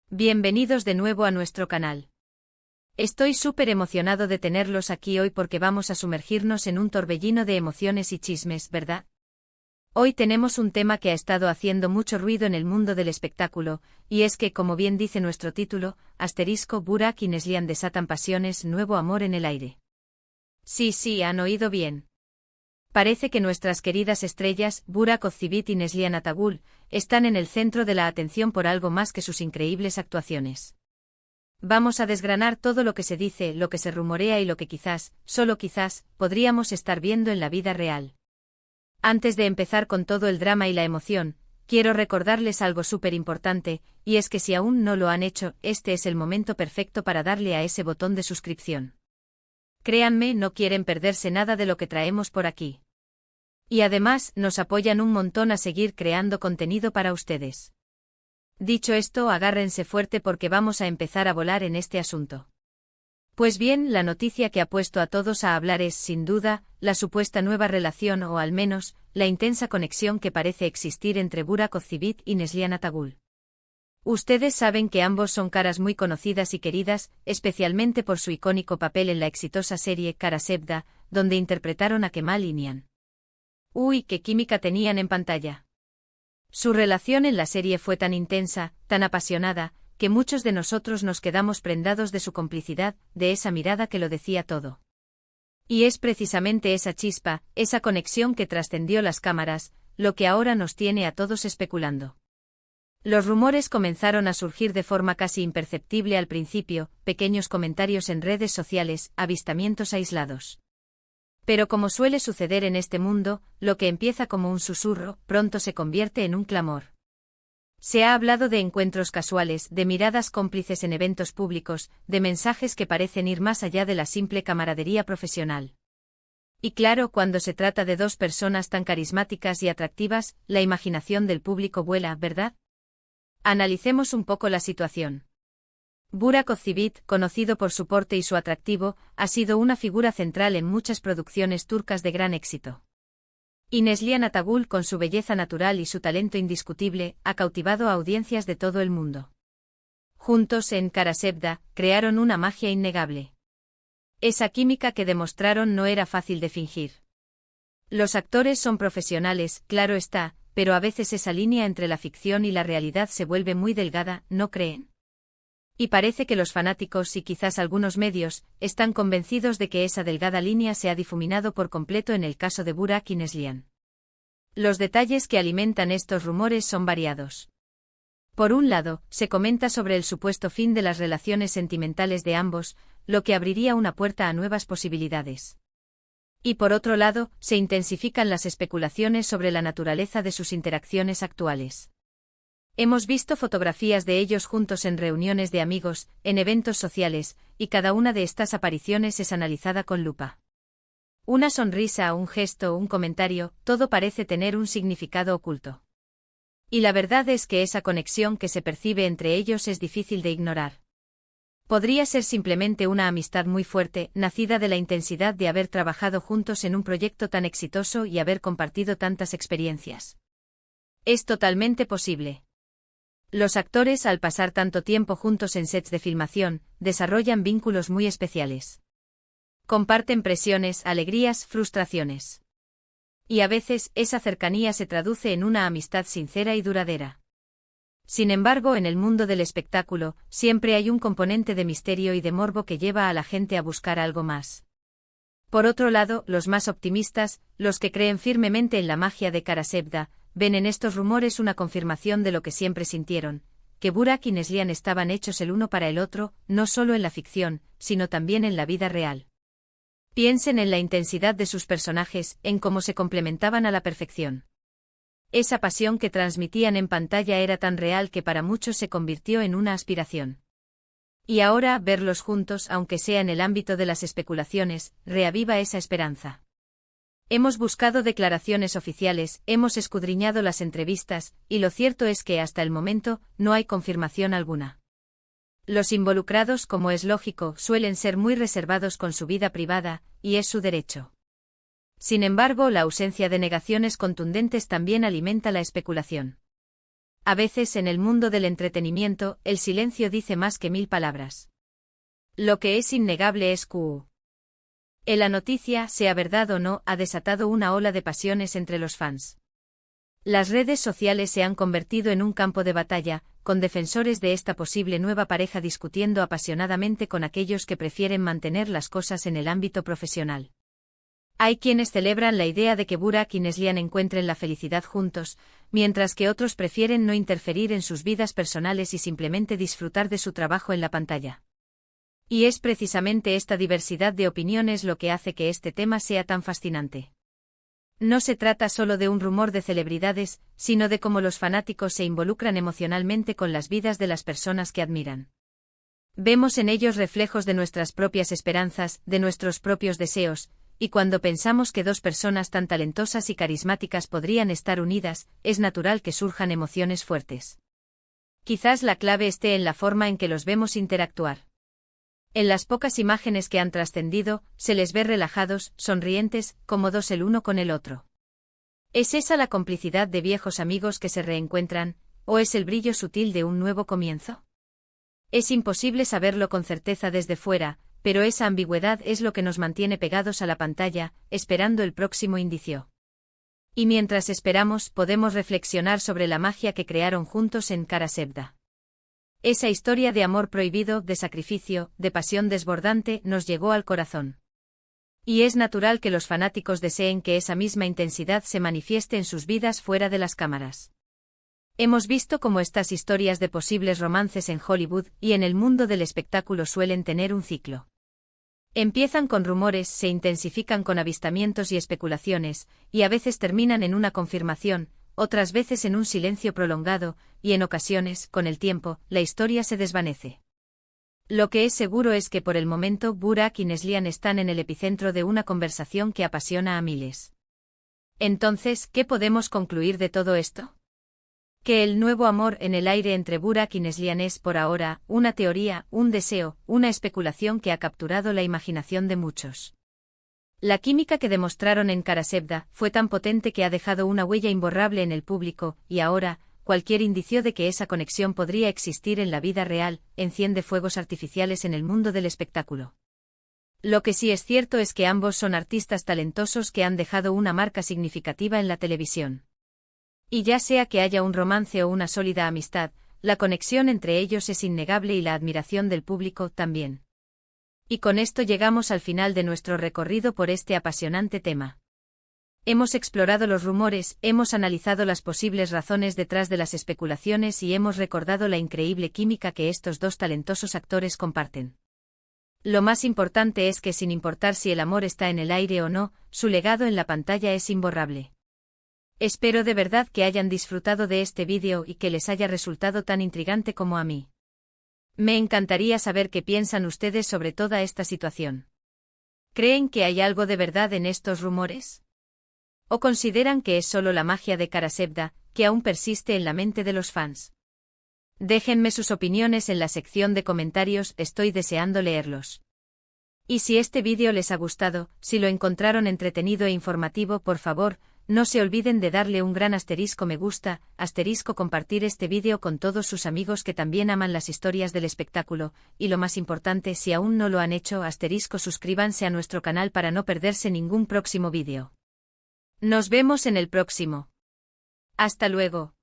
Bienvenidos de nuevo a nuestro canal. Estoy súper emocionado de tenerlos aquí hoy porque vamos a sumergirnos en un torbellino de emociones y chismes, ¿verdad? Hoy tenemos un tema que ha estado haciendo mucho ruido en el mundo del espectáculo, y es que, como bien dice nuestro título, Burak y Neslihan desatan pasiones, nuevo amor en el aire. Sí, han oído bien. Parece que nuestras queridas estrellas, Burak Özçivit y Neslihan Atagül, están en el centro de la atención por algo más que sus increíbles actuaciones. Vamos a desgranar todo lo que se dice, lo que se rumorea y lo que quizás, solo quizás, podríamos estar viendo en la vida real. Antes de empezar con todo el drama y la emoción, quiero recordarles algo súper importante, y es que si aún no lo han hecho, este es el momento perfecto para darle a ese botón de suscripción. Créanme, no quieren perderse nada de lo que traemos por aquí. Y además, nos apoyan un montón a seguir creando contenido para ustedes. Dicho esto, agárrense fuerte porque vamos a empezar a volar en este asunto. Pues bien, la noticia que ha puesto a todos a hablar es, sin duda, la supuesta nueva relación o al menos, la intensa conexión que parece existir entre Burak Özçivit y Neslihan Atagül. Ustedes saben que ambos son caras muy conocidas y queridas, especialmente por su icónico papel en la exitosa serie Kara Sevda, donde interpretaron a Kemal y Nihan. Uy, qué química tenían en pantalla. Su relación en la serie fue tan intensa, tan apasionada, que muchos de nosotros nos quedamos prendados de su complicidad, de esa mirada que lo decía todo. Y es precisamente esa chispa, esa conexión que trascendió las cámaras, lo que ahora nos tiene a todos especulando. Los rumores comenzaron a surgir de forma casi imperceptible al principio, pequeños comentarios en redes sociales, avistamientos aislados. Pero como suele suceder en este mundo, lo que empieza como un susurro, pronto se convierte en un clamor. Se ha hablado de encuentros casuales, de miradas cómplices en eventos públicos, de mensajes que parecen ir más allá de la simple camaradería profesional. Y claro, cuando se trata de dos personas tan carismáticas y atractivas, la imaginación del público vuela, ¿verdad? Analicemos un poco la situación. Burak Özçivit, conocido por su porte y su atractivo, ha sido una figura central en muchas producciones turcas de gran éxito. Y Neslihan Atagül, con su belleza natural y su talento indiscutible, ha cautivado a audiencias de todo el mundo. Juntos, en Kara Sevda, crearon una magia innegable. Esa química que demostraron no era fácil de fingir. Los actores son profesionales, claro está, pero a veces esa línea entre la ficción y la realidad se vuelve muy delgada, ¿no creen? Y parece que los fanáticos y quizás algunos medios, están convencidos de que esa delgada línea se ha difuminado por completo en el caso de Burak y Neslihan. Los detalles que alimentan estos rumores son variados. Por un lado, se comenta sobre el supuesto fin de las relaciones sentimentales de ambos, lo que abriría una puerta a nuevas posibilidades. Y por otro lado, se intensifican las especulaciones sobre la naturaleza de sus interacciones actuales. Hemos visto fotografías de ellos juntos en reuniones de amigos, en eventos sociales, y cada una de estas apariciones es analizada con lupa. Una sonrisa, un gesto, un comentario, todo parece tener un significado oculto. Y la verdad es que esa conexión que se percibe entre ellos es difícil de ignorar. Podría ser simplemente una amistad muy fuerte, nacida de la intensidad de haber trabajado juntos en un proyecto tan exitoso y haber compartido tantas experiencias. Es totalmente posible. Los actores, al pasar tanto tiempo juntos en sets de filmación, desarrollan vínculos muy especiales. Comparten presiones, alegrías, frustraciones. Y a veces, esa cercanía se traduce en una amistad sincera y duradera. Sin embargo, en el mundo del espectáculo, siempre hay un componente de misterio y de morbo que lleva a la gente a buscar algo más. Por otro lado, los más optimistas, los que creen firmemente en la magia de Kara Sevda, ven en estos rumores una confirmación de lo que siempre sintieron, que Burak y Neslihan estaban hechos el uno para el otro, no solo en la ficción, sino también en la vida real. Piensen en la intensidad de sus personajes, en cómo se complementaban a la perfección. Esa pasión que transmitían en pantalla era tan real que para muchos se convirtió en una aspiración. Y ahora, verlos juntos, aunque sea en el ámbito de las especulaciones, reaviva esa esperanza. Hemos buscado declaraciones oficiales, hemos escudriñado las entrevistas, y lo cierto es que hasta el momento, no hay confirmación alguna. Los involucrados, como es lógico, suelen ser muy reservados con su vida privada, y es su derecho. Sin embargo, la ausencia de negaciones contundentes también alimenta la especulación. A veces en el mundo del entretenimiento, el silencio dice más que 1000 palabras. Lo que es innegable es que la noticia, sea verdad o no, ha desatado una ola de pasiones entre los fans. Las redes sociales se han convertido en un campo de batalla, con defensores de esta posible nueva pareja discutiendo apasionadamente con aquellos que prefieren mantener las cosas en el ámbito profesional. Hay quienes celebran la idea de que Burak y Neslihan encuentren la felicidad juntos, mientras que otros prefieren no interferir en sus vidas personales y simplemente disfrutar de su trabajo en la pantalla. Y es precisamente esta diversidad de opiniones lo que hace que este tema sea tan fascinante. No se trata solo de un rumor de celebridades, sino de cómo los fanáticos se involucran emocionalmente con las vidas de las personas que admiran. Vemos en ellos reflejos de nuestras propias esperanzas, de nuestros propios deseos, y cuando pensamos que dos personas tan talentosas y carismáticas podrían estar unidas, es natural que surjan emociones fuertes. Quizás la clave esté en la forma en que los vemos interactuar. En las pocas imágenes que han trascendido, se les ve relajados, sonrientes, cómodos el uno con el otro. ¿Es esa la complicidad de viejos amigos que se reencuentran, o es el brillo sutil de un nuevo comienzo? Es imposible saberlo con certeza desde fuera, pero esa ambigüedad es lo que nos mantiene pegados a la pantalla, esperando el próximo indicio. Y mientras esperamos, podemos reflexionar sobre la magia que crearon juntos en Kara Sevda. Esa historia de amor prohibido, de sacrificio, de pasión desbordante, nos llegó al corazón. Y es natural que los fanáticos deseen que esa misma intensidad se manifieste en sus vidas fuera de las cámaras. Hemos visto cómo estas historias de posibles romances en Hollywood y en el mundo del espectáculo suelen tener un ciclo. Empiezan con rumores, se intensifican con avistamientos y especulaciones, y a veces terminan en una confirmación, otras veces en un silencio prolongado, y en ocasiones, con el tiempo, la historia se desvanece. Lo que es seguro es que por el momento Burak y Neslihan están en el epicentro de una conversación que apasiona a miles. Entonces, ¿qué podemos concluir de todo esto? Que el nuevo amor en el aire entre Burak y Neslihan es por ahora, una teoría, un deseo, una especulación que ha capturado la imaginación de muchos. La química que demostraron en Kara Sevda fue tan potente que ha dejado una huella imborrable en el público, y ahora, cualquier indicio de que esa conexión podría existir en la vida real, enciende fuegos artificiales en el mundo del espectáculo. Lo que sí es cierto es que ambos son artistas talentosos que han dejado una marca significativa en la televisión. Y ya sea que haya un romance o una sólida amistad, la conexión entre ellos es innegable y la admiración del público también. Y con esto llegamos al final de nuestro recorrido por este apasionante tema. Hemos explorado los rumores, hemos analizado las posibles razones detrás de las especulaciones y hemos recordado la increíble química que estos dos talentosos actores comparten. Lo más importante es que sin importar si el amor está en el aire o no, su legado en la pantalla es imborrable. Espero de verdad que hayan disfrutado de este vídeo y que les haya resultado tan intrigante como a mí. Me encantaría saber qué piensan ustedes sobre toda esta situación. ¿Creen que hay algo de verdad en estos rumores? ¿O consideran que es solo la magia de Kara Sevda, que aún persiste en la mente de los fans? Déjenme sus opiniones en la sección de comentarios, estoy deseando leerlos. Y si este vídeo les ha gustado, si lo encontraron entretenido e informativo, por favor, no se olviden de darle un gran asterisco me gusta, asterisco compartir este vídeo con todos sus amigos que también aman las historias del espectáculo, y lo más importante, si aún no lo han hecho, asterisco suscríbanse a nuestro canal para no perderse ningún próximo vídeo. Nos vemos en el próximo. Hasta luego.